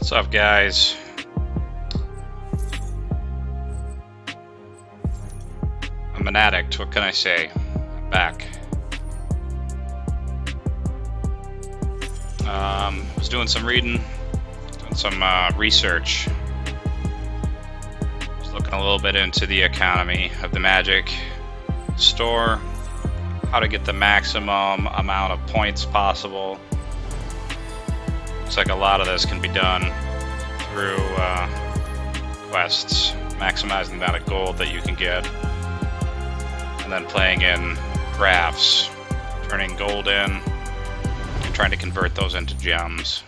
What's up, guys? I'm an addict, what can I say? I'm back. Was doing some reading, doing some research. Was looking a little bit into the economy of the Magic store, how to get the maximum amount of points possible. Looks like a lot of this can be done through quests, maximizing the amount of gold that you can get, and then playing in graphs, turning gold in, and trying to convert those into gems.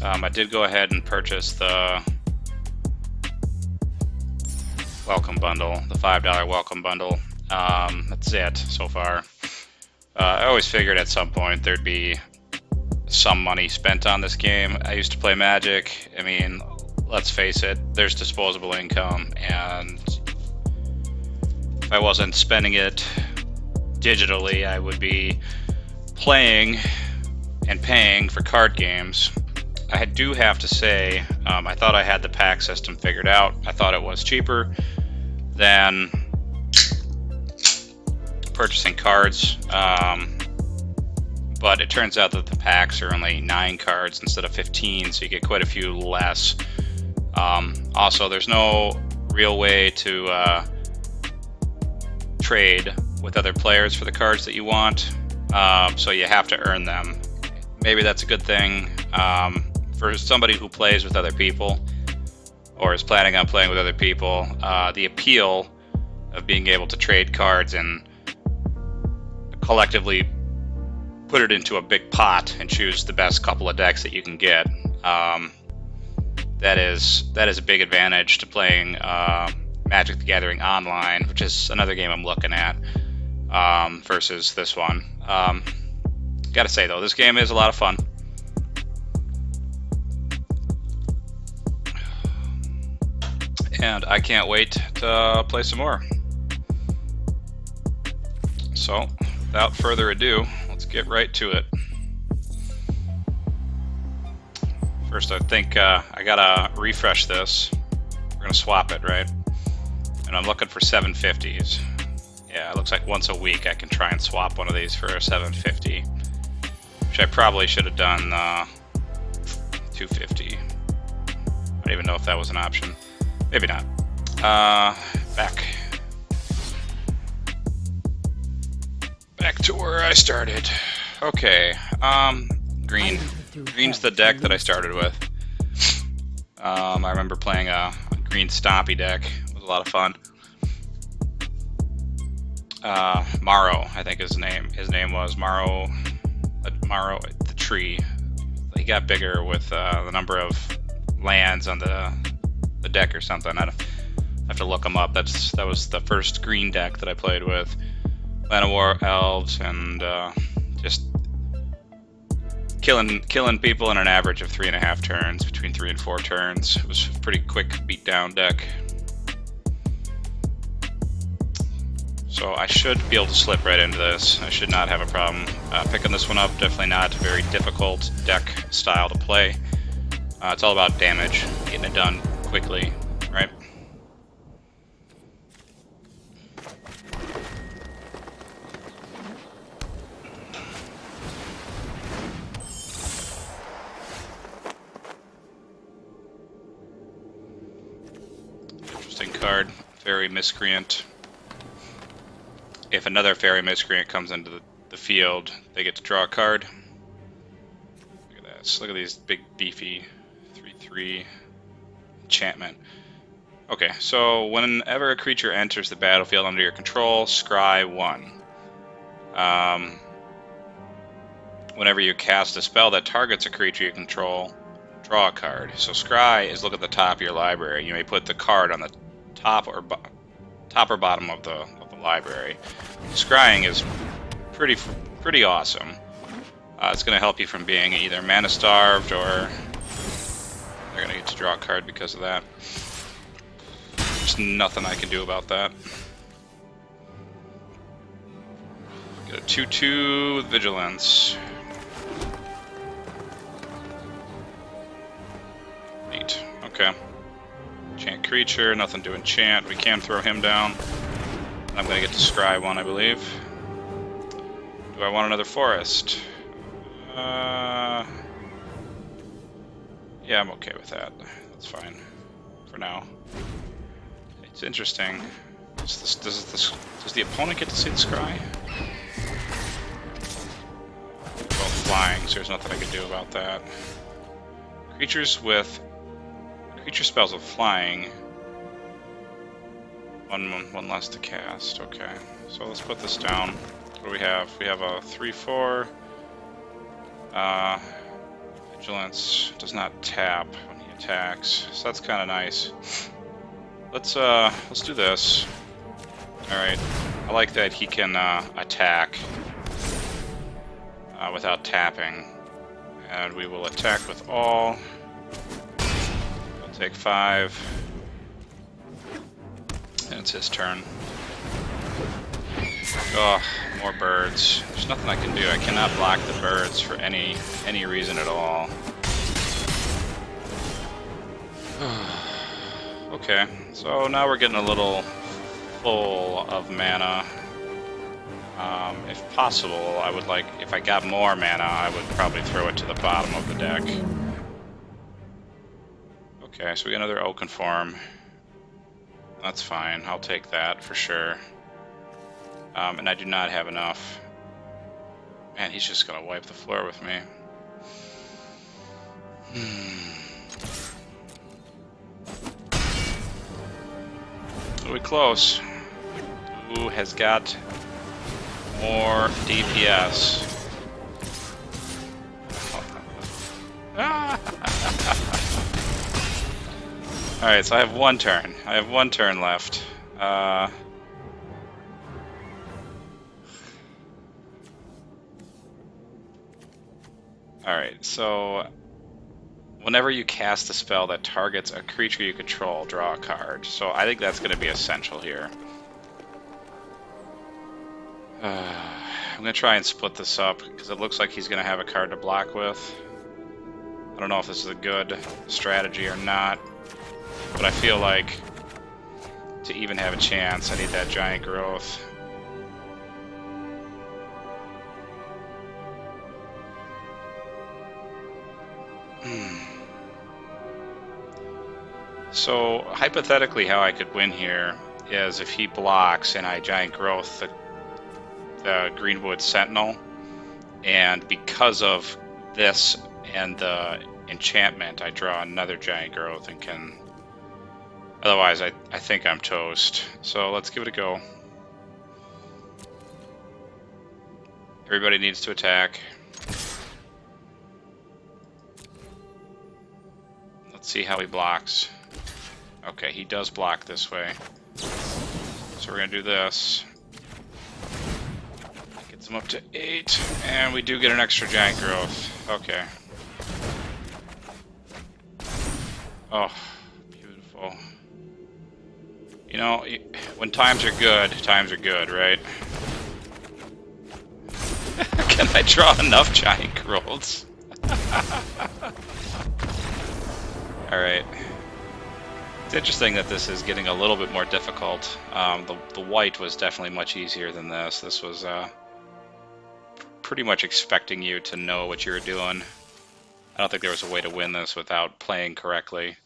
I did go ahead and purchase the welcome bundle, the $5 welcome bundle. That's it so far. I always figured at some point there'd be some money spent on this game. I used to play Magic. I mean, let's face it, there's disposable income, and if I wasn't spending it digitally, I would be playing and paying for card games. I do have to say, I thought I had the pack system figured out. I thought it was cheaper than purchasing cards, but it turns out that the packs are only 9 cards instead of 15, so you get quite a few less. Also, there's no real way to trade with other players for the cards that you want, so you have to earn them. Maybe that's a good thing for somebody who plays with other people or is planning on playing with other people. The appeal of being able to trade cards and collectively put it into a big pot and choose the best couple of decks that you can get. That is a big advantage to playing Magic the Gathering online, which is another game I'm looking at, versus this one. Gotta say though, this game is a lot of fun. And I can't wait to play some more. So, without further ado, let's get right to it. First, I think I gotta refresh this. We're gonna swap it, right? And I'm looking for 750s. Yeah, it looks like once a week I can try and swap one of these for a 750. Which I probably should have done 250. I don't even know if that was an option. Maybe not. Back to where I started. Okay, green. Green's the deck that I started with. I remember playing a green Stompy deck. It was a lot of fun. Morrow, I think his name was Morrow. Morrow, the tree. He got bigger with the number of lands on the deck or something. I have to look him up. That was the first green deck that I played with. Land of War Elves, and just killing people in an average of 3.5 turns, between 3 and 4 turns. It was a pretty quick beatdown deck. So I should be able to slip right into this. I should not have a problem picking this one up. Definitely not a very difficult deck style to play. It's all about damage, getting it done quickly, right? Interesting card, Fairy Miscreant. If another Fairy Miscreant comes into the field, they get to draw a card. Look at this. Look at these big beefy 3/3 enchantment. Okay, so whenever a creature enters the battlefield under your control, scry 1. Whenever you cast a spell that targets a creature you control, draw a card. So scry is look at the top of your library. You may put the card on the top or bottom of the library. Scrying is pretty awesome. It's going to help you from being either mana starved, or they're going to get to draw a card because of that. There's nothing I can do about that. Get a 2/2 with Vigilance. Okay. Enchant creature, nothing to enchant. We can throw him down. I'm gonna get to scry one, I believe. Do I want another forest? Yeah, I'm okay with that. That's fine for now. It's interesting. Does the opponent get to see the scry? Well, flying, so there's nothing I can do about that. Creature spells with flying. One less to cast. Okay, so let's put this down. What do we have? We have a 3/4. Vigilance does not tap when he attacks, so that's kind of nice. Let's do this. All right, I like that he can attack without tapping, and we will attack with all. We'll take 5, and it's his turn. Oh, more birds. There's nothing I can do. I cannot block the birds for any reason at all. Okay, so now we're getting a little full of mana. If possible, I would like, if I got more mana, I would probably throw it to the bottom of the deck. Okay, so we got another Oaken Form. That's fine, I'll take that for sure. And I do not have enough. Man, he's just gonna wipe the floor with me. Really close. Who has got more DPS? Alright, so I have one turn. I have one turn left. Alright, so whenever you cast a spell that targets a creature you control, draw a card. So I think that's going to be essential here. I'm going to try and split this up, because it looks like he's going to have a card to block with. I don't know if this is a good strategy or not, but I feel like to even have a chance, I need that giant growth. So, hypothetically, how I could win here is if he blocks and I giant growth the Greenwood Sentinel, and because of this and the enchantment, I draw another giant growth and can... Otherwise, I think I'm toast. So let's give it a go. Everybody needs to attack. Let's see how he blocks. Okay, he does block this way. So we're gonna do this. Gets him up to 8, and we do get an extra giant growth. Okay. Oh, beautiful. You know, when times are good, right? Can I draw enough giant growths? Alright. It's interesting that this is getting a little bit more difficult. The white was definitely much easier than this. This was pretty much expecting you to know what you were doing. I don't think there was a way to win this without playing correctly.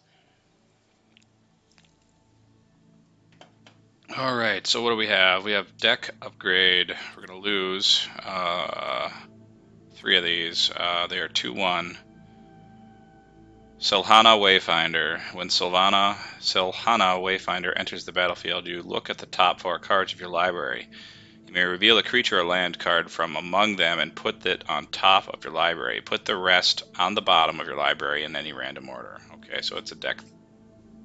Alright, so what do we have? We have deck upgrade. We're going to lose 3 of these. They are 2/1. Silhana Wayfinder. When Silhana Wayfinder enters the battlefield, you look at the top 4 cards of your library. You may reveal a creature or land card from among them and put it on top of your library. Put the rest on the bottom of your library in any random order. Okay, so it's a deck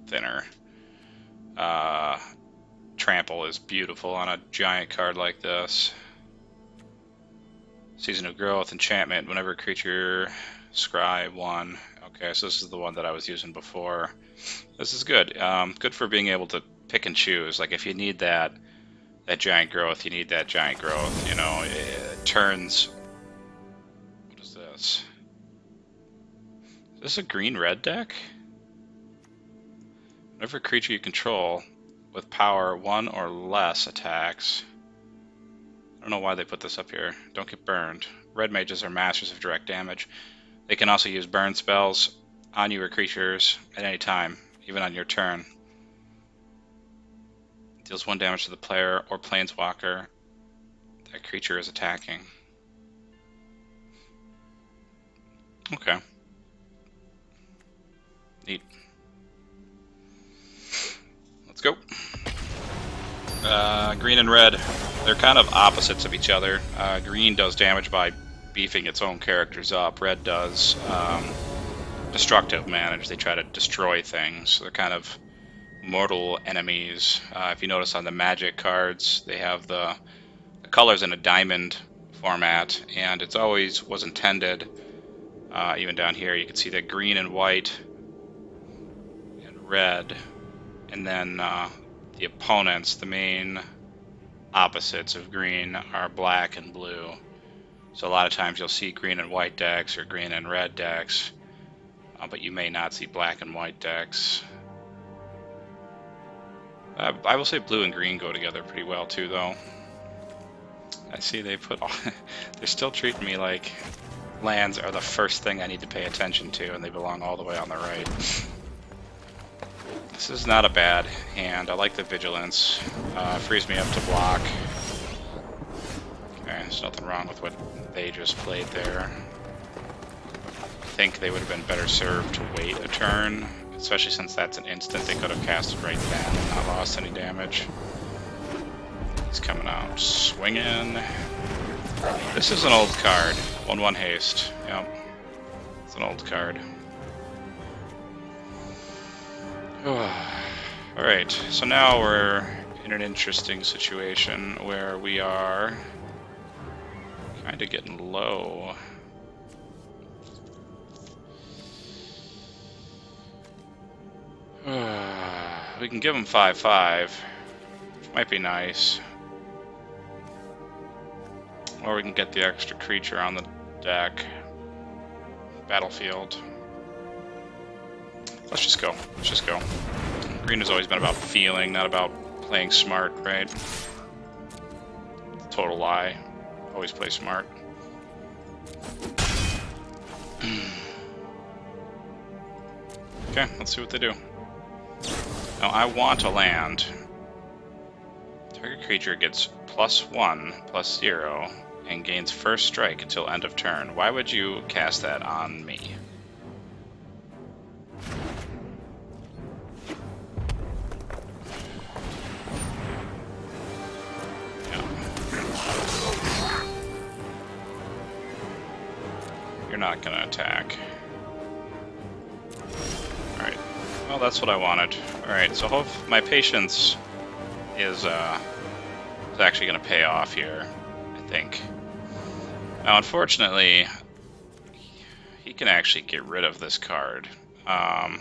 thinner. Trample is beautiful on a giant card like this. Season of Growth, enchantment, whenever a creature, scry 1. Okay, so this is the one that I was using before. This is good. Good for being able to pick and choose. Like if you need that giant growth, you need that giant growth. You know, it turns. What is this? Is this a green-red deck? Whenever a creature you control with power 1 or less attacks. I don't know why they put this up here. Don't get burned. Red mages are masters of direct damage. They can also use burn spells on you or creatures at any time, even on your turn. Deals 1 damage to the player or planeswalker that creature is attacking. Okay. Neat. Let's go. Green and red, they're kind of opposites of each other. Green does damage by beefing its own characters up. Red does destructive damage. They try to destroy things. So they're kind of mortal enemies. If you notice on the Magic cards, they have the colors in a diamond format, and it's always was intended. Even down here, you can see that green and white and red, and then the opponents, the main opposites of green, are black and blue. So a lot of times you'll see green and white decks or green and red decks, but you may not see black and white decks. I will say blue and green go together pretty well too, though. I see they put they're still treating me like lands are the first thing I need to pay attention to, and they belong all the way on the right. This is not a bad hand. I like the vigilance. Frees me up to block. Okay, there's nothing wrong with what they just played there. I think they would have been better served to wait a turn, especially since that's an instant. They could have cast it right then and not lost any damage. He's coming out swinging. This is an old card. 1/1 haste. Yep. It's an old card. Alright, so now we're in an interesting situation where we are kind of getting low. We can give him 5/5, which might be nice. Or we can get the extra creature on the deck. Battlefield. Let's just go. Let's just go. Green has always been about feeling, not about playing smart, right? Total lie. Always play smart. Okay, let's see what they do. Now I want a land. Target creature gets +1/+0 and gains first strike until end of turn. Why would you cast that on me? You're not gonna attack. Alright. Well, that's what I wanted. Alright, so hope my patience is actually gonna pay off here, I think. Now, unfortunately, he can actually get rid of this card. Oh,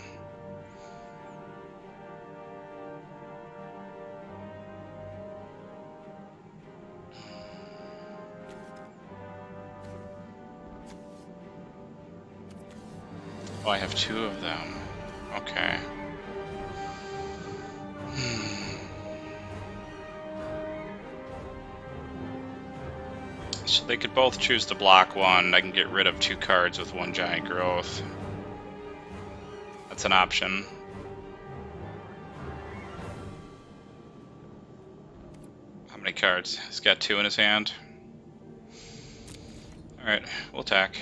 I have 2 of them. Okay. So they could both choose to block 1. I can get rid of 2 cards with 1 giant growth. That's an option. How many cards? He's got 2 in his hand. Alright, we'll attack.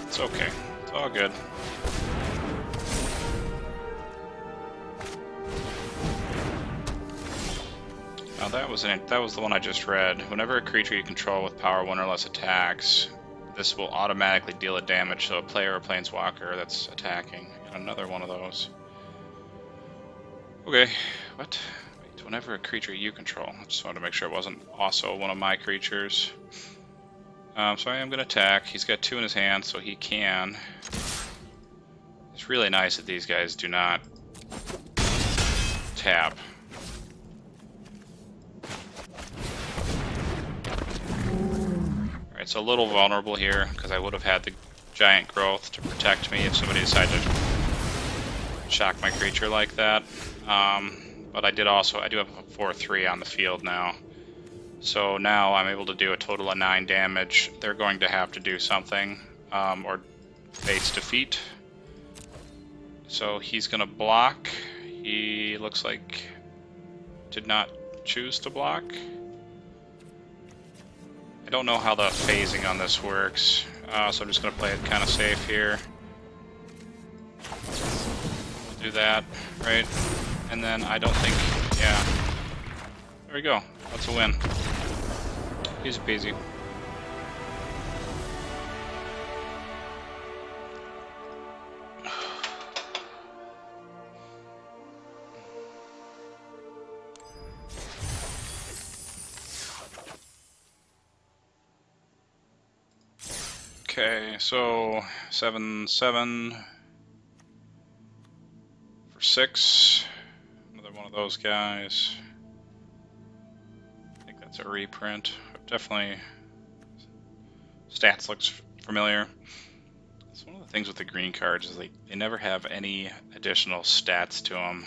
It's okay. It's all good. Now that was the one I just read. Whenever a creature you control with power 1 or less attacks, this will automatically deal a damage to a player or planeswalker that's attacking. another one of those. Okay, what? Wait, whenever a creature you control. I just wanted to make sure it wasn't also one of my creatures. So I am going to attack. He's got 2 in his hand, so he can. It's really nice that these guys do not tap. Alright, so a little vulnerable here, because I would have had the giant growth to protect me if somebody decided to shock my creature like that. But I do have a 4/3 on the field now. So now I'm able to do a total of 9 damage. They're going to have to do something, or face defeat. So he's going to block. He looks like did not choose to block. I don't know how the phasing on this works, so I'm just going to play it kind of safe here. We'll do that, right? And then I don't think, yeah. There we go. That's a win. Easy peasy. Okay, so 7/7 for 6. Another one of those guys. I think that's a reprint. Definitely, stats looks familiar. It's one of the things with the green cards is they never have any additional stats to them.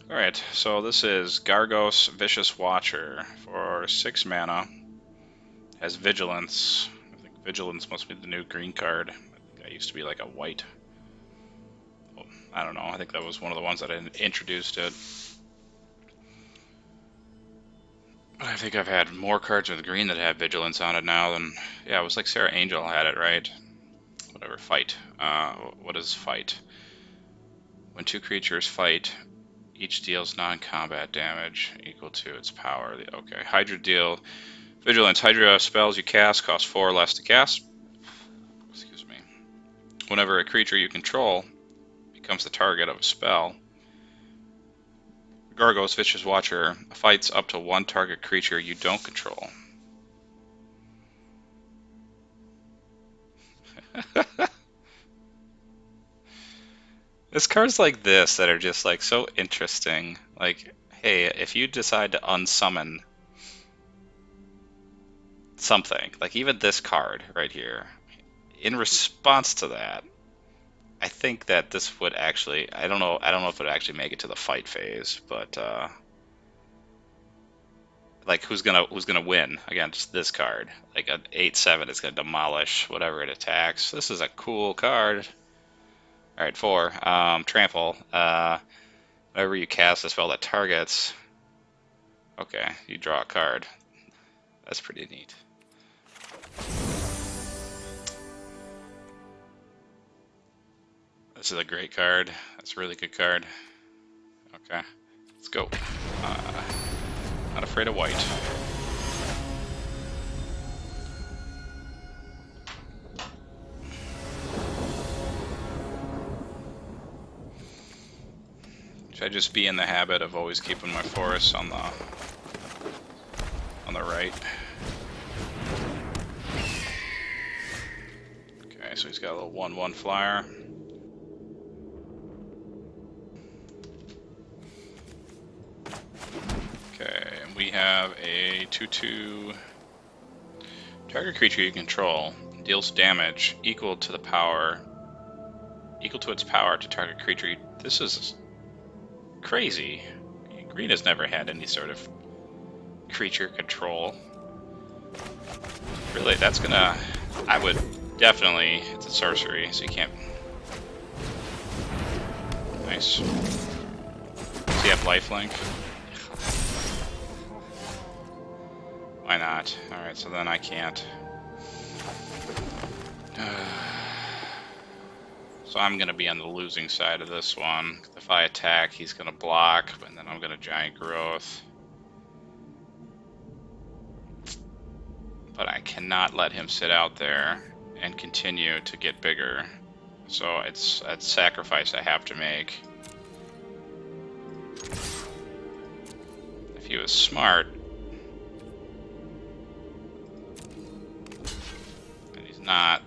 Alright, so this is Gargos Vicious Watcher for 6 mana. Has Vigilance. I think Vigilance must be the new green card. I think I used to be like a white. Oh, I don't know, I think that was one of the ones that I introduced it. I think I've had more cards with green that have Vigilance on it now than... Yeah, it was like Sarah Angel had it, right? Whatever, fight. What is fight? When 2 creatures fight, each deals non-combat damage equal to its power. Okay, Hydra deal... Vigilance. Hydra spells you cast cost 4 less to cast. Excuse me. Whenever a creature you control becomes the target of a spell, Gargos Vicious Watcher fights up to 1 target creature you don't control. There's cards like this that are just like so interesting. Like, hey, if you decide to unsummon something, like even this card right here, in response to that, I think that this would actually, I don't know if it would actually make it to the fight phase, but like who's gonna win against this card? Like an 8/7 is gonna demolish whatever it attacks. This is a cool card. All right, 4 trample. Whenever you cast a spell that targets, okay, you draw a card. That's pretty neat. This is a great card. That's a really good card. Okay, let's go. Not afraid of white. Should I just be in the habit of always keeping my forests on the right? Okay, so he's got a little 1/1 flyer. Okay, and we have a 2/2. Target creature you control deals damage equal to its power to target creature. This is crazy. Green has never had any sort of creature control. Really, that's gonna... I would definitely... It's a sorcery, so you can't... Nice. Does he have lifelink? Why not? Alright, so then I can't. So I'm going to be on the losing side of this one. If I attack, he's going to block, and then I'm going to giant growth. But I cannot let him sit out there and continue to get bigger. So it's a sacrifice I have to make. If he was smart, and he's not,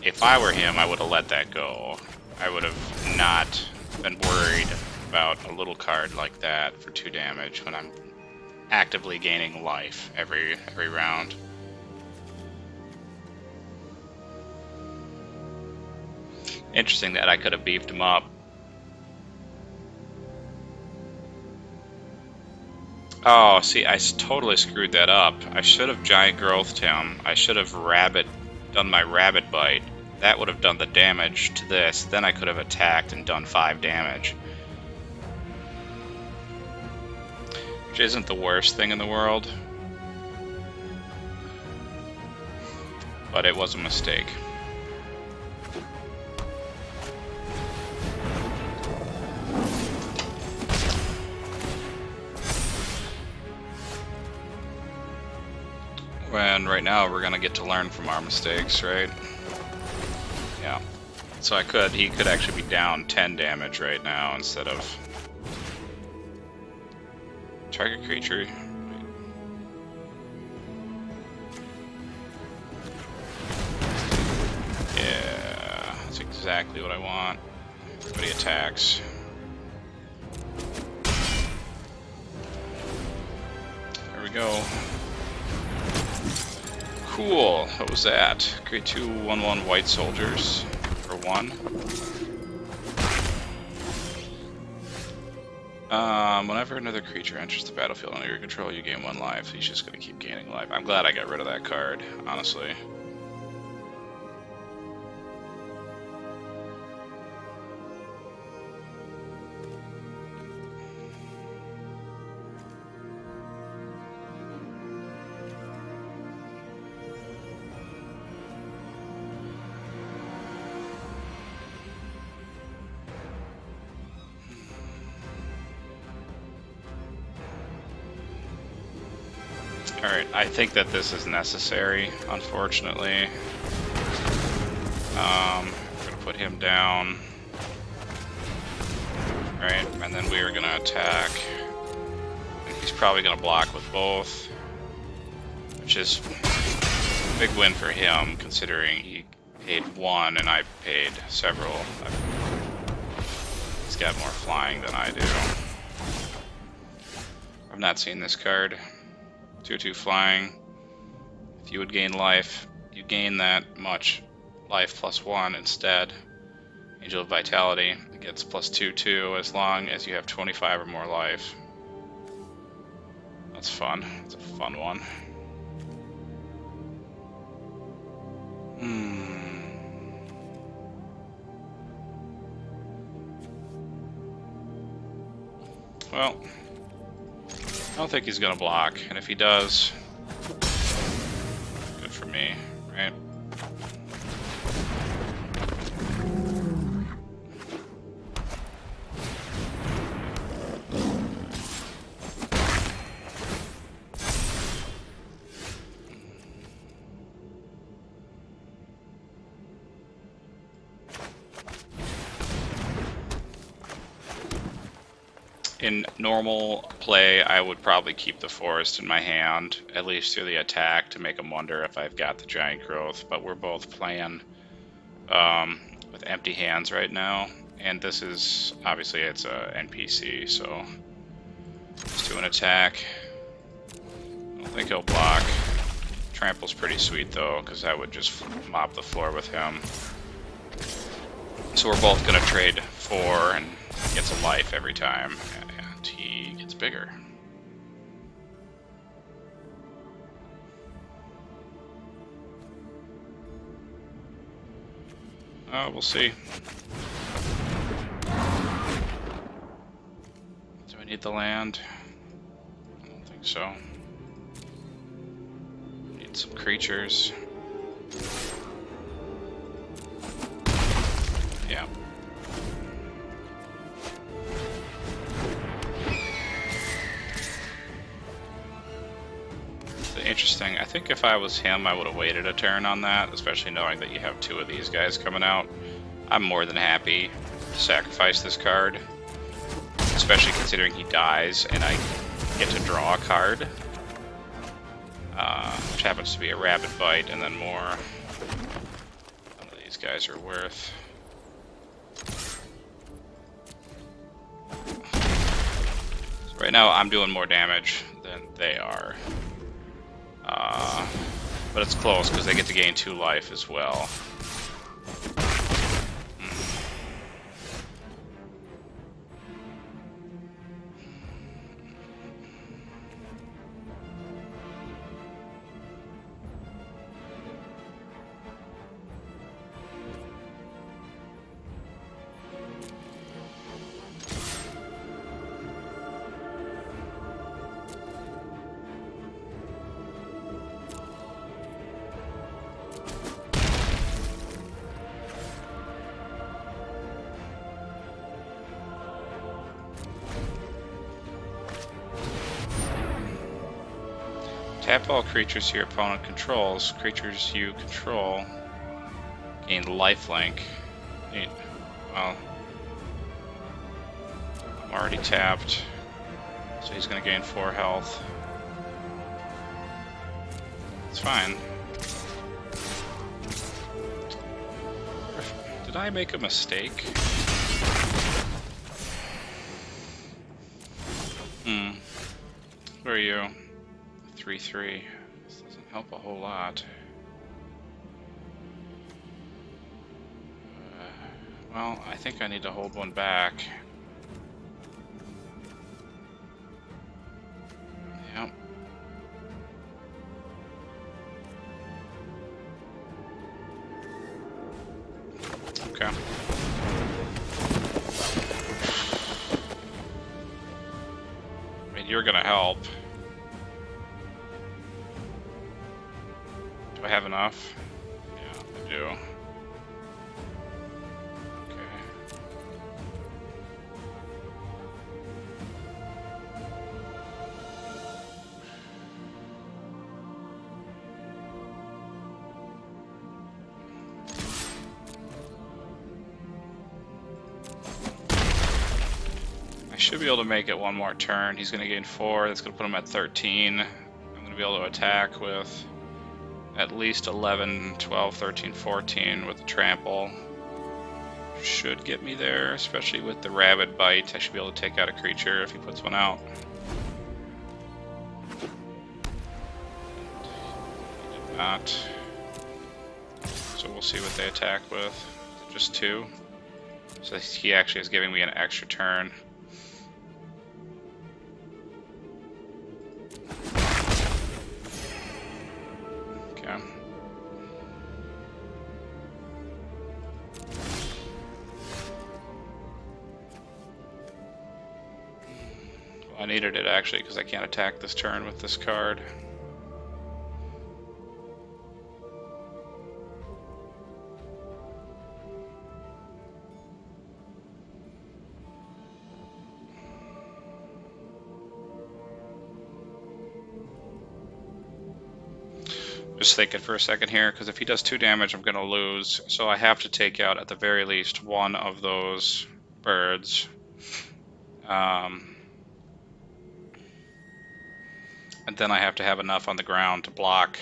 if I were him, I would have let that go. I would have not been worried about a little card like that for 2 damage when I'm actively gaining life every round. Interesting that I could have beefed him up. Oh, see, I totally screwed that up. I should have giant growthed him. I should have done my rabbit bite. That would have done the damage to this. Then I could have attacked and done 5 damage. Which isn't the worst thing in the world. But it was a mistake. And right now we're gonna get to learn from our mistakes, right? Yeah. So he could actually be down 10 damage right now instead of target creature. Yeah, that's exactly what I want. Everybody attacks. There we go. Cool. What was that? Create 2 1/1 white soldiers for 1. Whenever another creature enters the battlefield under your control, you gain 1 life. He's just gonna keep gaining life. I'm glad I got rid of that card, honestly. Alright, I think that this is necessary, unfortunately. I'm going to put him down. Right, and then we are going to attack. And he's probably going to block with both. Which is a big win for him, considering he paid 1 and I paid several. He's got more flying than I do. I've not seen this card. 2/2 flying. If you would gain life, you gain that much life plus 1 instead. Angel of Vitality, it gets plus 2/2 as long as you have 25 or more life. That's fun. It's a fun one. Well, I don't think he's gonna block, and if he does, good for me, right? In normal play, I would probably keep the forest in my hand, at least through the attack, to make them wonder if I've got the giant growth, but we're both playing with empty hands right now, and this is, obviously it's a NPC, so let's do an attack. I don't think he'll block. Trample's pretty sweet though, because I would just mop the floor with him. So we're both going to trade 4 and gets a life every time. He gets bigger. We'll see. Do I need the land? I don't think so. Need some creatures. Yeah. Interesting thing. I think if I was him, I would have waited a turn on that, especially knowing that you have two of these guys coming out. I'm more than happy to sacrifice this card, especially considering he dies and I get to draw a card, which happens to be a Rabid Bite, and then more. None of these guys are worth. So right now I'm doing more damage than they are. But it's close because they get to gain 2 life as well. Tap all creatures your opponent controls. Creatures you control gain lifelink. Well, I'm already tapped, so he's going to gain 4 health. It's fine. Did I make a mistake? Where are you? 3/3. This doesn't help a whole lot. Well, I think I need to hold one back. Yep. Okay. I mean, you're gonna help. Do I have enough? Yeah, I do. Okay. I should be able to make it one more turn. He's going to gain 4. That's going to put him at 13. I'm going to be able to attack with at least 11, 12, 13, 14 with the trample. Should get me there, especially with the Rabid Bite. I should be able to take out a creature if he puts one out. He did not. So we'll see what they attack with. Is it just 2? So he actually is giving me an extra turn. I needed it actually because I can't attack this turn with this card. Just thinking for a second here, because if he does 2 damage, I'm going to lose. So I have to take out at the very least one of those birds. And then I have to have enough on the ground to block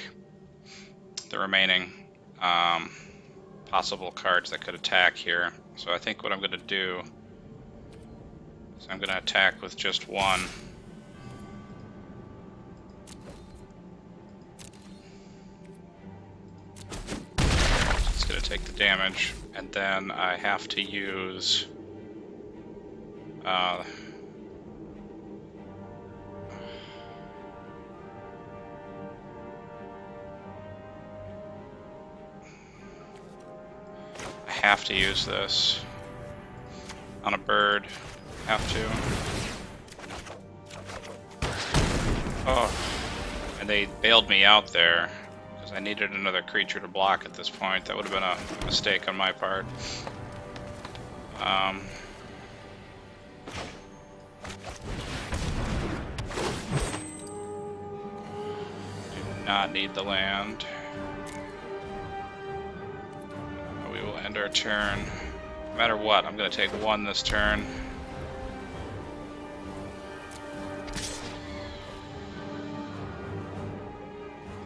the remaining possible cards that could attack here. So I think what I'm going to do is I'm going to attack with just 1. It's going to take the damage, and then I have to use have to use this on a bird. Have to. Oh, and they bailed me out there because I needed another creature to block at this point. That would have been a mistake on my part. Do not need the land. We will end our turn. No matter what, I'm going to take 1 this turn.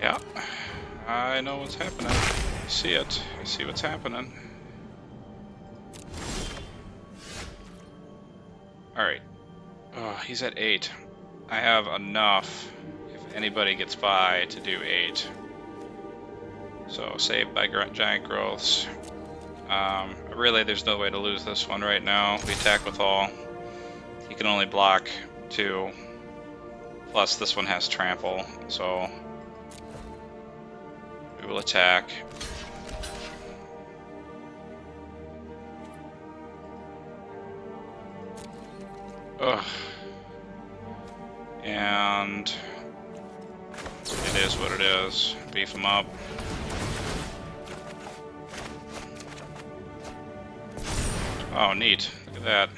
Yeah, I know what's happening. I see it. I see what's happening. Alright. Oh, he's at 8. I have enough, if anybody gets by, to do 8. So, saved by giant growths. Really, there's no way to lose this one right now. We attack with all. He can only block 2. Plus, this one has trample, so we will attack. Ugh. And it is what it is. Beef him up. Oh, neat. Look at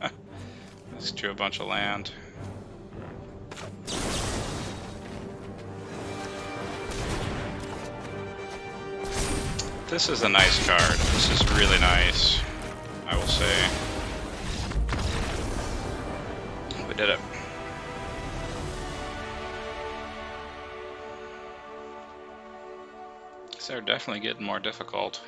that. This drew a bunch of land. This is a nice card. This is really nice, I will say. We did it. These are definitely getting more difficult.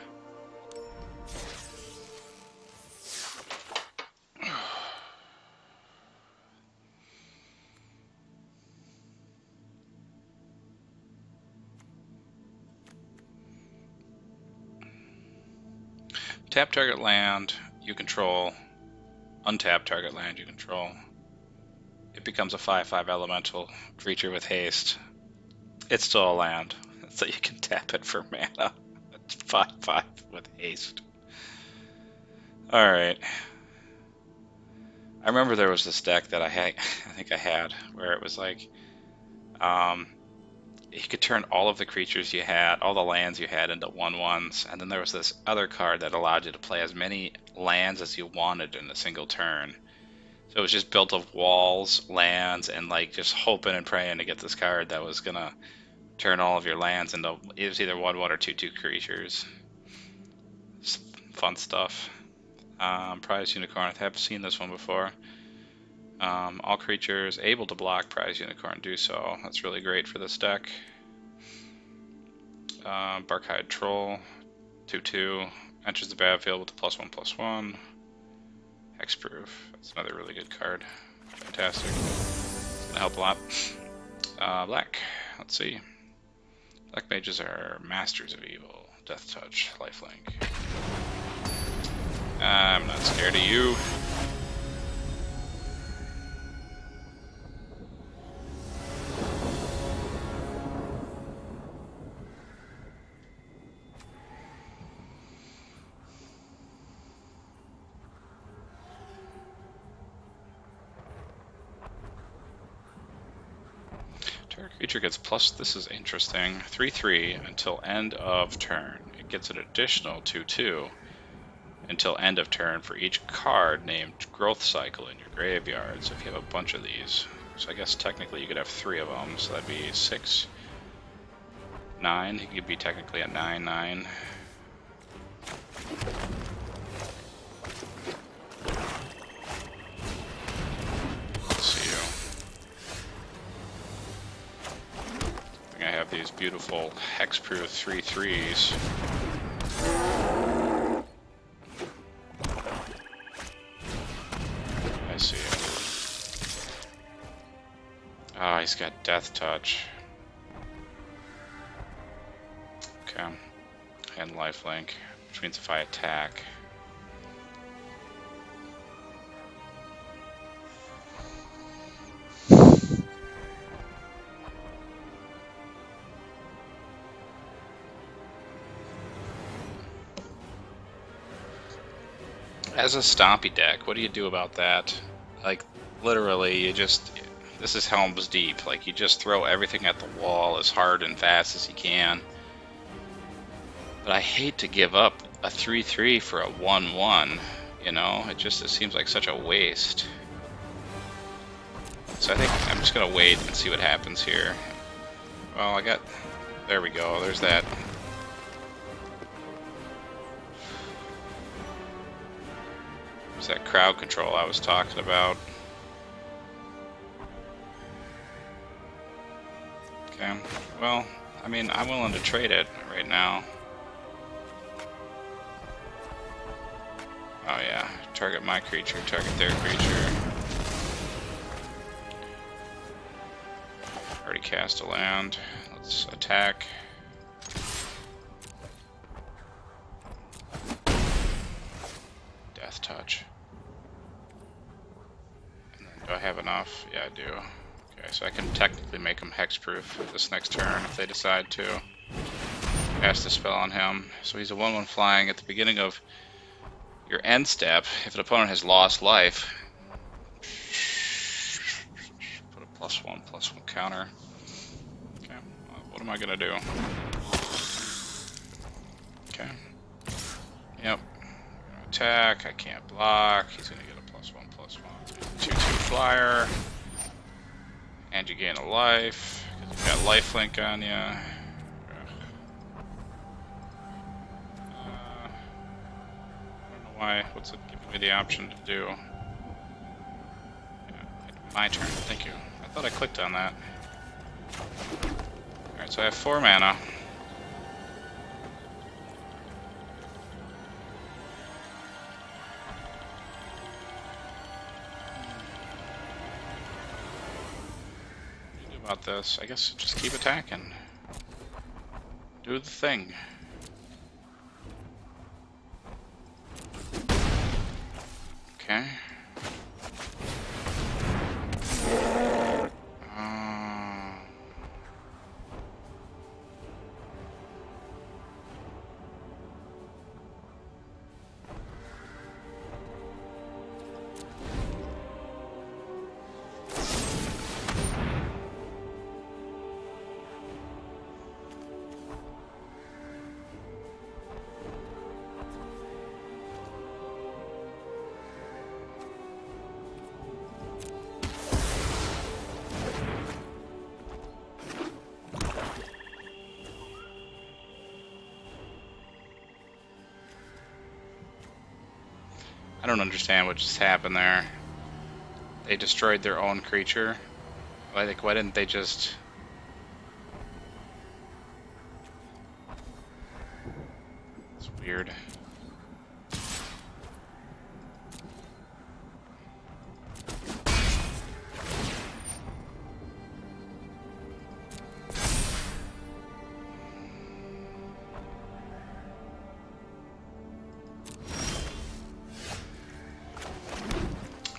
Tap target land you control, untap target land you control. It becomes a 5/5 elemental creature with haste. It's still a land, so you can tap it for mana. It's 5/5 with haste. Alright. I remember there was this deck that I think I had, where it was like, you could turn all of the creatures you had, all the lands you had, into 1/1s, and then there was this other card that allowed you to play as many lands as you wanted in a single turn. So it was just built of walls, lands, and like just hoping and praying to get this card that was gonna turn all of your lands into, it was either 1/1 or 2/2 creatures. Just fun stuff. Prize Unicorn, I have seen this one before. All creatures able to block Prize Unicorn do so. That's really great for this deck. Barkhide Troll, 2/2, enters the battlefield with a +1/+1. Hexproof, that's another really good card. Fantastic. It's gonna help a lot. Black, let's see. Black mages are masters of evil. Death Touch, Lifelink. I'm not scared of you. Target creature gets plus, this is interesting, 3/3 until end of turn. It gets an additional 2/2 until end of turn for each card named Growth Cycle in your graveyard. So if you have a bunch of these, so I guess technically you could have 3 of them, so that'd be 6, 9. He could be technically a 9/9. I have these beautiful hexproof 3/3s. I see. Ah, he's got Death Touch. Okay. And Lifelink, which means if I attack. As a stompy deck, what do you do about that? Like, literally, you just, this is Helm's Deep. Like, you just throw everything at the wall as hard and fast as you can. But I hate to give up a 3/3 for a 1/1, you know? It seems like such a waste. So I think I'm just gonna wait and see what happens here. Well, I got... There we go. There's that. There's that crowd control I was talking about. Okay. Well, I mean, I'm willing to trade it right now. Oh yeah. Target my creature, target their creature. Already cast a land. Let's attack. Death touch. And then, do I have enough? Yeah, I do. Okay, so I can technically make them hexproof this next turn if they decide to cast a spell on him. So he's a 1/1 flying at the beginning of your end step. If an opponent has lost life, put a +1/+1 counter. Okay, well, what am I gonna do? Okay. Yep. Attack. I can't block. He's gonna get a +1/+1. 2/2 flyer. And you gain a life, because you've got lifelink on you. I don't know why. What's it giving me the option to do? Yeah, my turn. Thank you. I thought I clicked on that. Alright, so I have 4 mana. About this, I guess just keep attacking. Do the thing. Okay. I don't understand what just happened there. They destroyed their own creature. Like, why didn't they just... It's weird.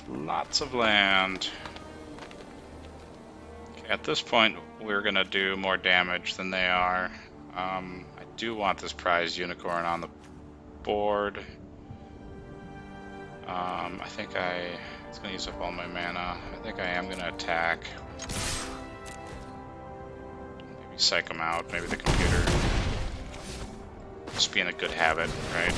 Lots of land. Okay, at this point, we're gonna do more damage than they are. I do want this prized unicorn on the board. I think it's gonna use up all my mana. I think I am gonna attack. Maybe psych them out. Maybe the computer. Just being a good habit, right?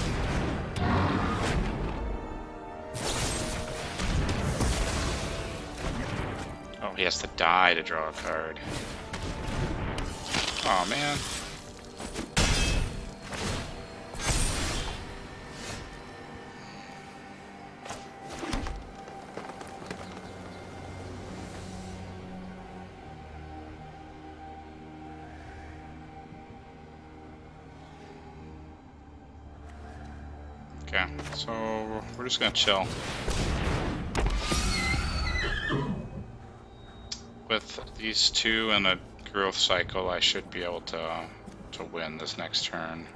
He has to die to draw a card. Oh man. Okay, so we're just gonna chill. With these two and a growth cycle, I should be able to win this next turn.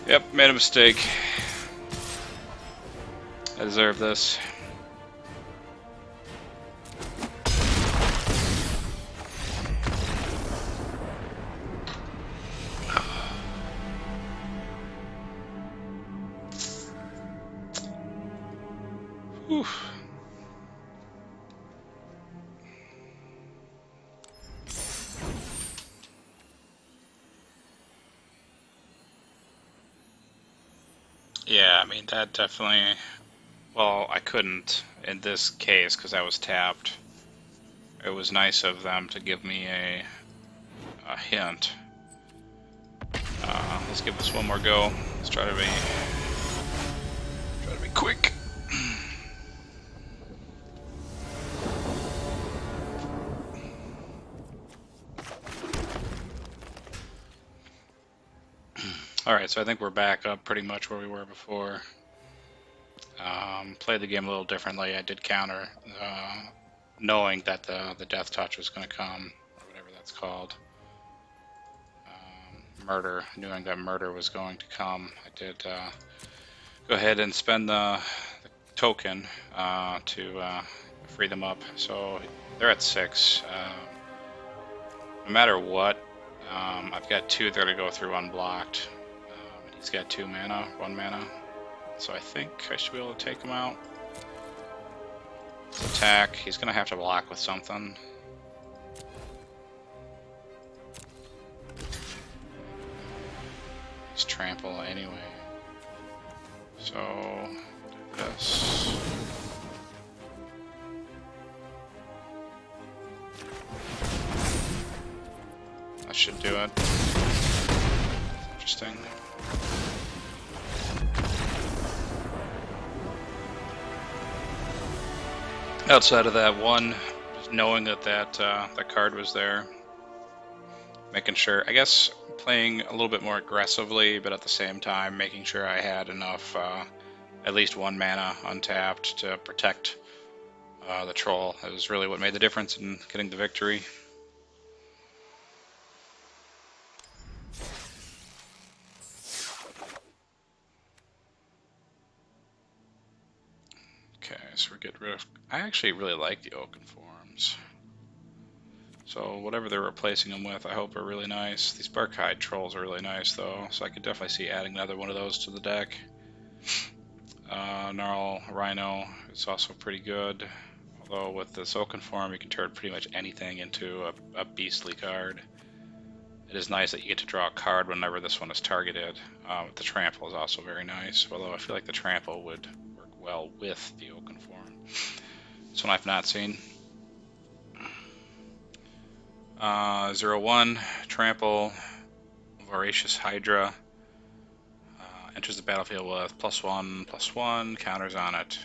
Yep, made a mistake. I deserve this. Whew. Yeah, I mean, that definitely... Well, I couldn't in this case because I was tapped. It was nice of them to give me a hint. Let's give this one more go. Let's try to be quick. Alright, so I think we're back up pretty much where we were before. Played the game a little differently. I did counter, knowing that the death touch was going to come, or whatever that's called. Murder, knowing that murder was going to come. I did go ahead and spend the token to free them up. So they're at 6. No matter what, I've got 2 that are going to go through unblocked. He's got 2 mana, 1 mana. So I think I should be able to take him out. Let's attack. He's going to have to block with something. He's trample anyway. So, do this. That should do it. Interesting. Outside of that one, just knowing that that card was there, making sure, I guess, playing a little bit more aggressively, but at the same time making sure I had enough, at least 1 mana untapped to protect the troll. It was really what made the difference in getting the victory. Okay, so we're getting rid of... I actually really like the Oaken Forms. So whatever they're replacing them with, I hope are really nice. These Barkhide Trolls are really nice, though, so I could definitely see adding another one of those to the deck. Gnarl Rhino is also pretty good. Although with this Oaken Form, you can turn pretty much anything into a beastly card. It is nice that you get to draw a card whenever this one is targeted. The Trample is also very nice, although I feel like the Trample would work well with the Oaken Form. This one I've not seen. 0/1, Trample, Voracious Hydra. Enters the battlefield with +1/+1, counters on it.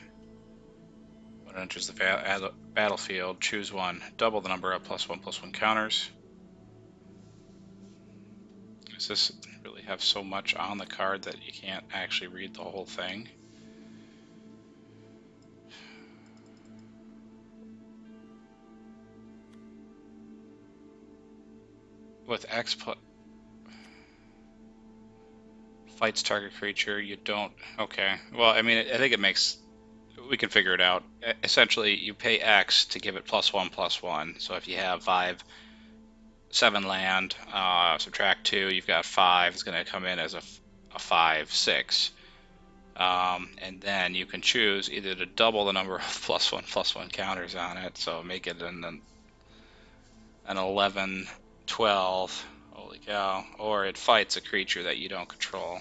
When it enters the battlefield, choose one. Double the number of +1/+1 counters. Does this really have so much on the card that you can't actually read the whole thing? With X fights target creature, you don't... Okay, well, I mean, I think it makes... We can figure it out. Essentially, you pay X to give it +1/+1. So if you have 7 land, subtract 2, you've got 5. It's going to come in as a 5/6. And then you can choose either to double the number of +1/+1 counters on it, so make it an 11/12. Holy cow. Or it fights a creature that you don't control.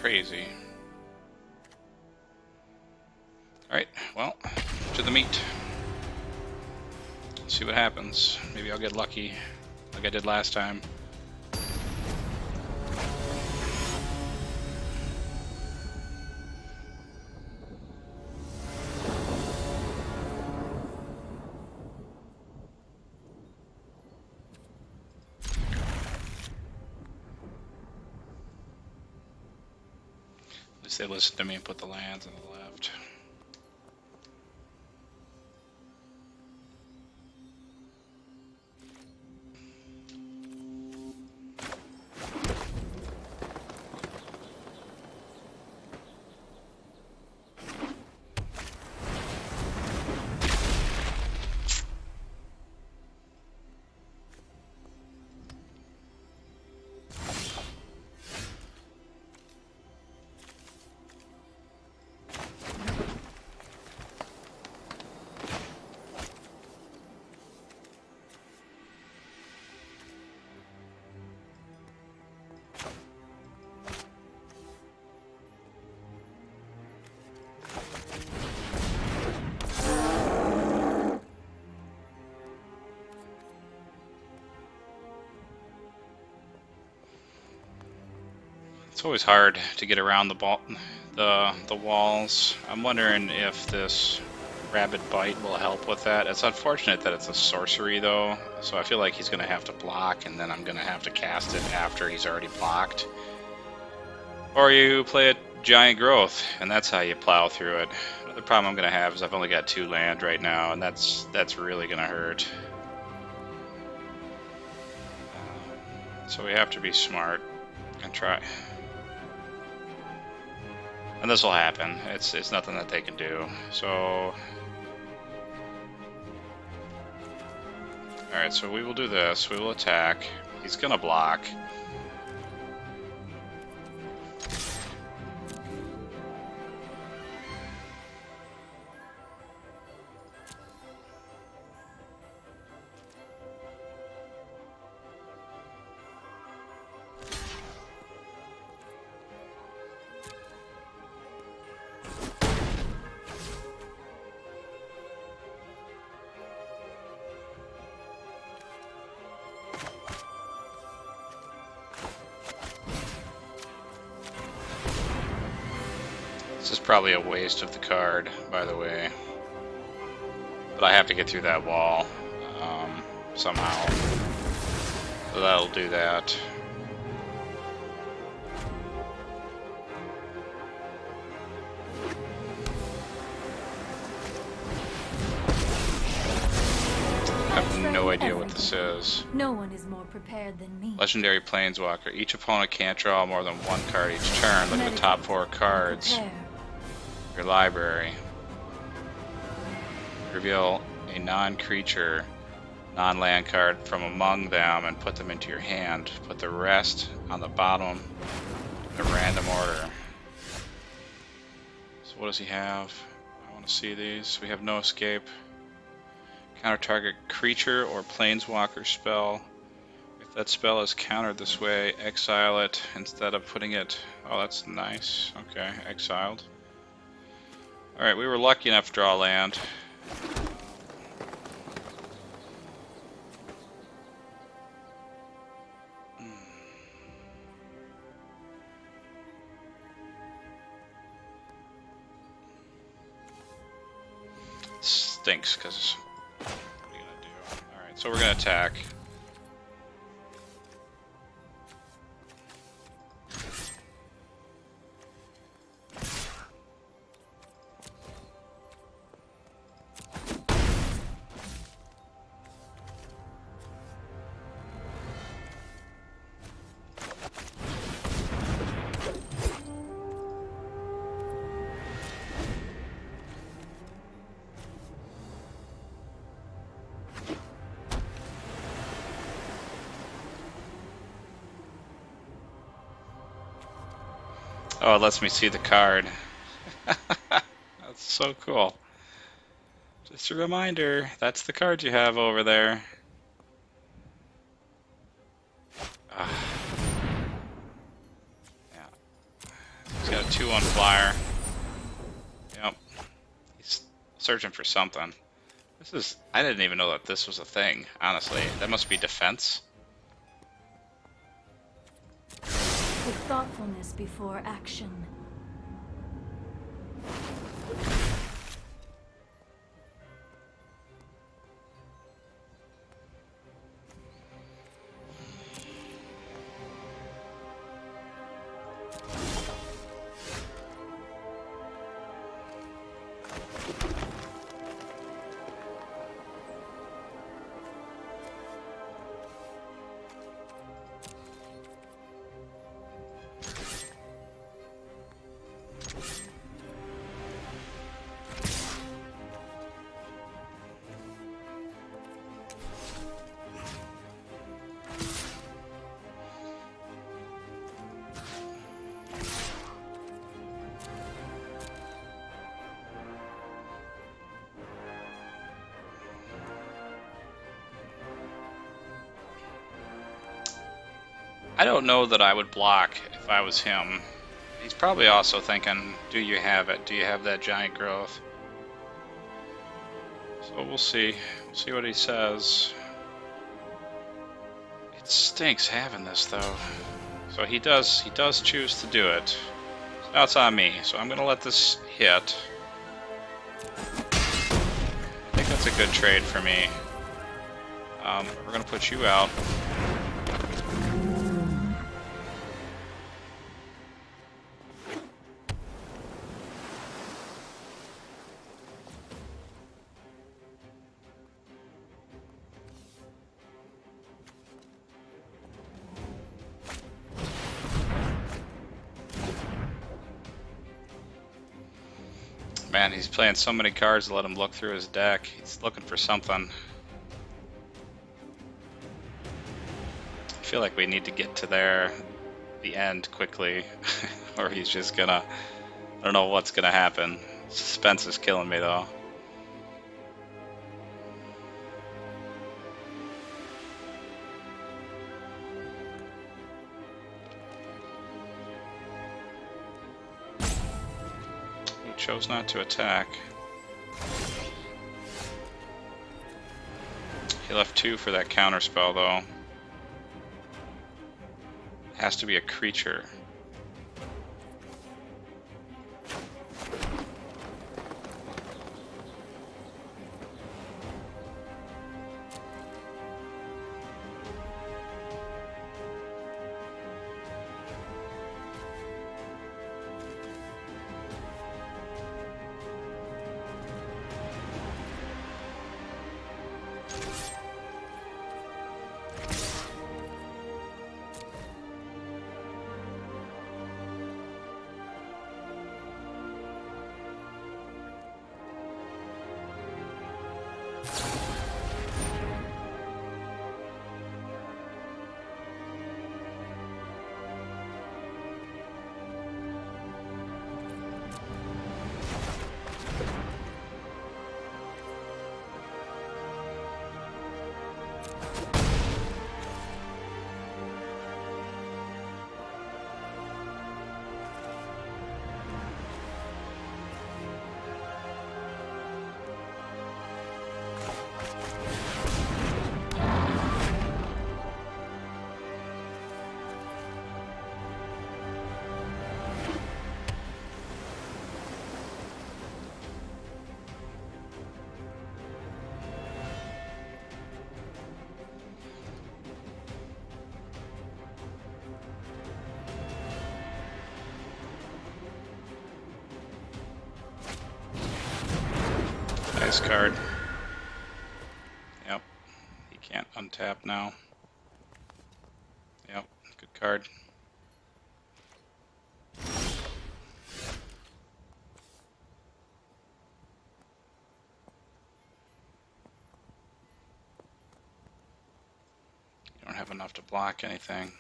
Crazy. Alright, well, to the meat. See what happens. Maybe I'll get lucky, like I did last time. At least they listened to me and put the lands on the left. It's always hard to get around the walls. I'm wondering if this Rabid Bite will help with that. It's unfortunate that it's a sorcery though, so I feel like he's going to have to block and then I'm going to have to cast it after he's already blocked. Or you play a Giant Growth, and that's how you plow through it. The problem I'm going to have is I've only got 2 land right now, and that's really going to hurt. So we have to be smart and try. And this will happen. It's nothing that they can do. So, alright, so we will do this. We will attack. He's going to block. This is probably a waste of the card, by the way. But I have to get through that wall somehow. So that'll do that. I have no idea what this is. No one is more prepared than me. Legendary Planeswalker. Each opponent can't draw more than 1 card each turn. Look at the top 4 cards. Your library. Reveal a non-creature, non-land card from among them and put them into your hand. Put the rest on the bottom in a random order. So what does he have? I want to see these. We have no escape. Counter target creature or planeswalker spell. If that spell is countered this way, exile it instead of putting it... Oh, that's nice. Okay, exiled. Alright, we were lucky enough to draw land. Stinks, because... What are you going to do? Alright, so we're going to attack. Oh, it lets me see the card. That's so cool. Just a reminder, that's the card you have over there. Yeah. He's got a 2/1 flyer. Yep. He's searching for something. I didn't even know that this was a thing, honestly. That must be defense. With thoughtfulness before action. I don't know that I would block if I was him. He's probably also thinking, do you have it? Do you have that giant growth? So we'll see. We'll see what he says. It stinks having this though. So he does choose to do it. So now it's on me. So I'm gonna let this hit. I think that's a good trade for me. We're gonna put you out. Man, he's playing so many cards to let him look through his deck. He's looking for something. I feel like we need to get to the end quickly, or he's just gonna... I don't know what's gonna happen. Suspense is killing me though. He chose not to attack. He left 2 for that counter spell though. Has to be a creature. Nice card. Yep. He can't untap now. Yep. Good card. You don't have enough to block anything.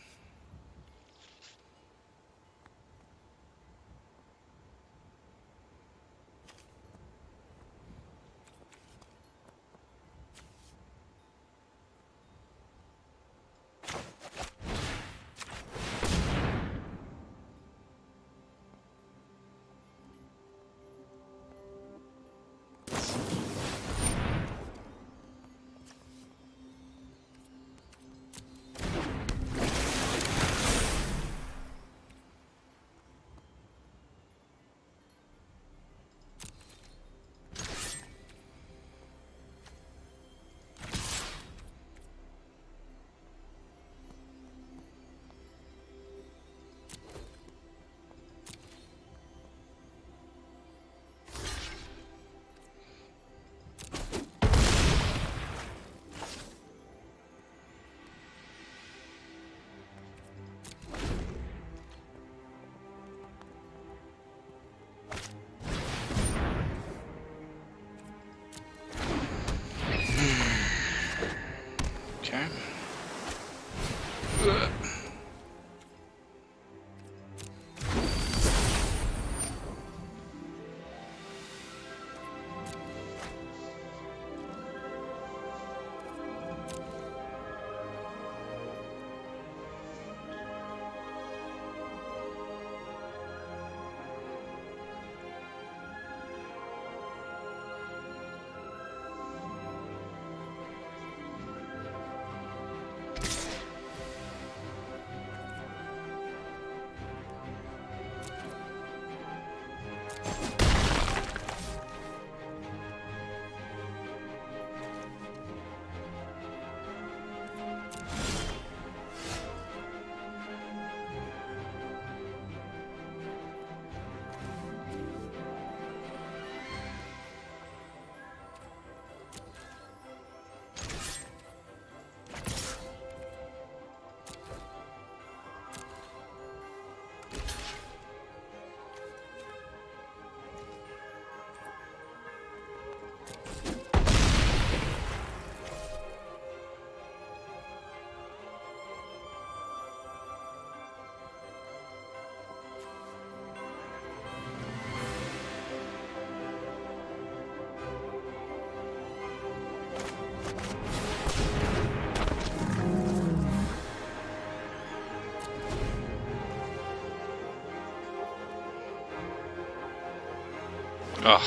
Oh,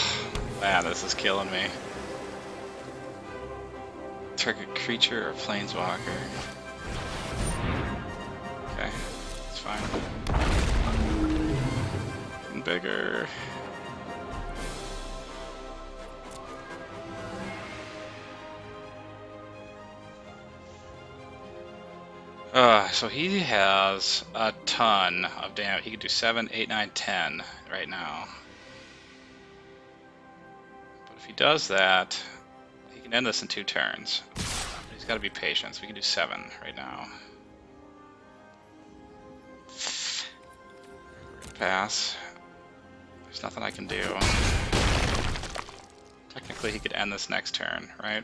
man, this is killing me. Target creature or planeswalker. Okay, it's fine. And bigger. So he has a ton of damage. He could do 7, 8, 9, 10 right now. But if he does that, he can end this in 2 turns. He's got to be patient, so we can do 7 right now. Pass. There's nothing I can do. Technically, he could end this next turn, right?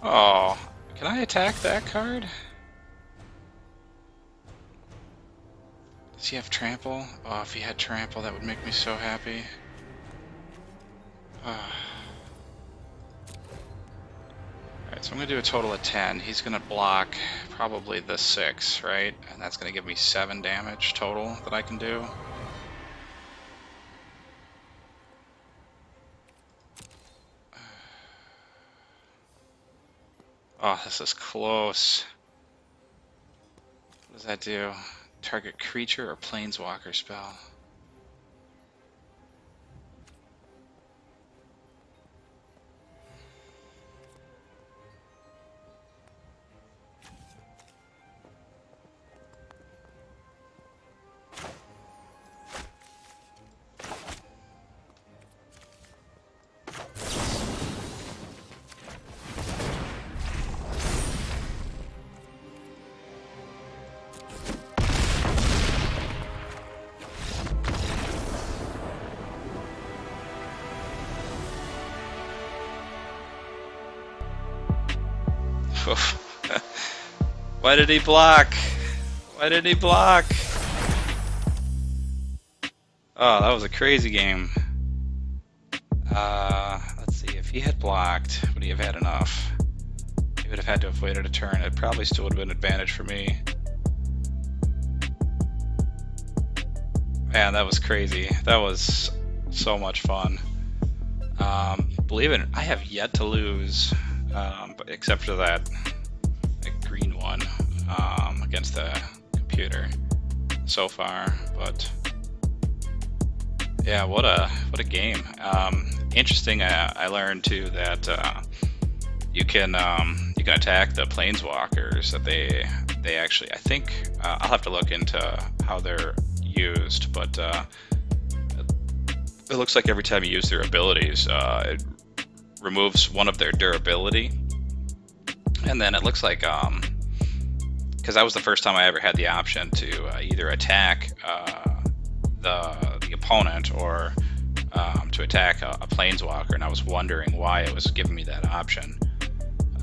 Oh, can I attack that card? Does he have trample? Oh, if he had trample, that would make me so happy. Alright, so I'm going to do a total of 10. He's going to block probably the 6, right? And that's going to give me 7 damage total that I can do. Oh, this is close. What does that do? Target creature or planeswalker spell? Why did he block? Why did he block? Oh, that was a crazy game. Let's see, if he had blocked, would he have had enough? He would have had to have waited a turn. It probably still would have been an advantage for me. Man, that was crazy. That was so much fun. Believe it, I have yet to lose, except for that green one against the computer so far. But yeah, what a game. Interesting. I learned too that you can attack the planeswalkers. That they actually, I think I'll have to look into how they're used, but it looks like every time you use their abilities, it removes one of their durability. And then it looks like, because that was the first time I ever had the option to either attack the opponent or to attack a planeswalker, and I was wondering why it was giving me that option.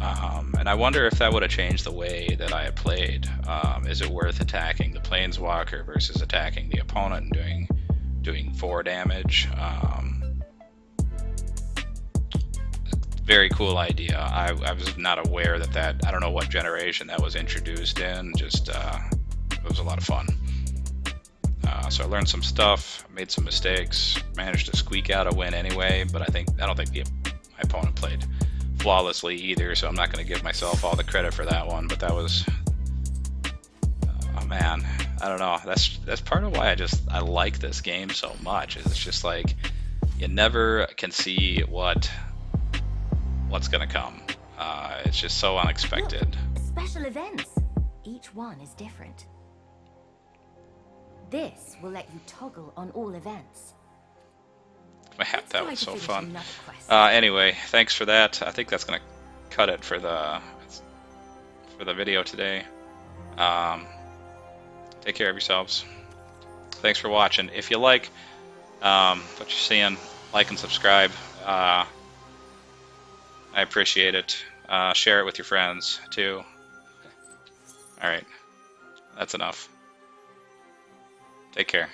And I wonder if that would have changed the way that I had played. Is it worth attacking the planeswalker versus attacking the opponent and doing 4 damage? Very cool idea. I was not aware that I don't know what generation that was introduced in. Just it was a lot of fun. So I learned some stuff, made some mistakes, managed to squeak out a win anyway. But I don't think my opponent played flawlessly either. So I'm not going to give myself all the credit for that one. But that was, oh man, I don't know. That's part of why I like this game so much. It's just like you never can see what's gonna come. It's just so unexpected. Look, special events. Each one is different. This will let you toggle on all events. map. Let's That try was to so finish fun. another quest. Anyway, thanks for that. I think that's gonna cut it for the video today. Take care of yourselves. Thanks for watching. If you like what you're seeing, like and subscribe. I appreciate it. Share it with your friends too. All right, that's enough. Take care.